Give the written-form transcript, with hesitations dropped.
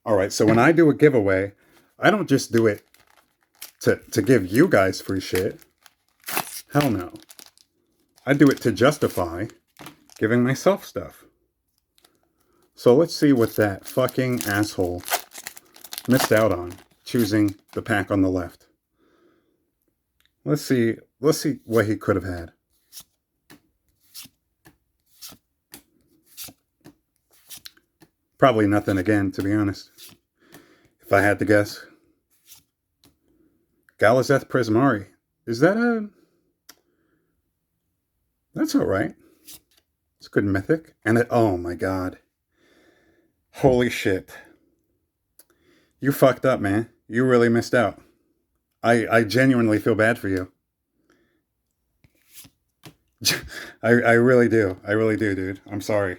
All right, so when I do a giveaway, I don't just do it to give you guys free shit. Hell no. I do it to justify giving myself stuff. So let's see what that fucking asshole missed out on choosing the pack on the left. Let's see what he could have had. Probably nothing again, to be honest. If I had to guess. Galazeth Prismari. Is that a... That's alright. It's a good mythic. And it... Oh my god. Holy shit. You fucked up, man. You really missed out. I genuinely feel bad for you. I really do. I really do, dude. I'm sorry.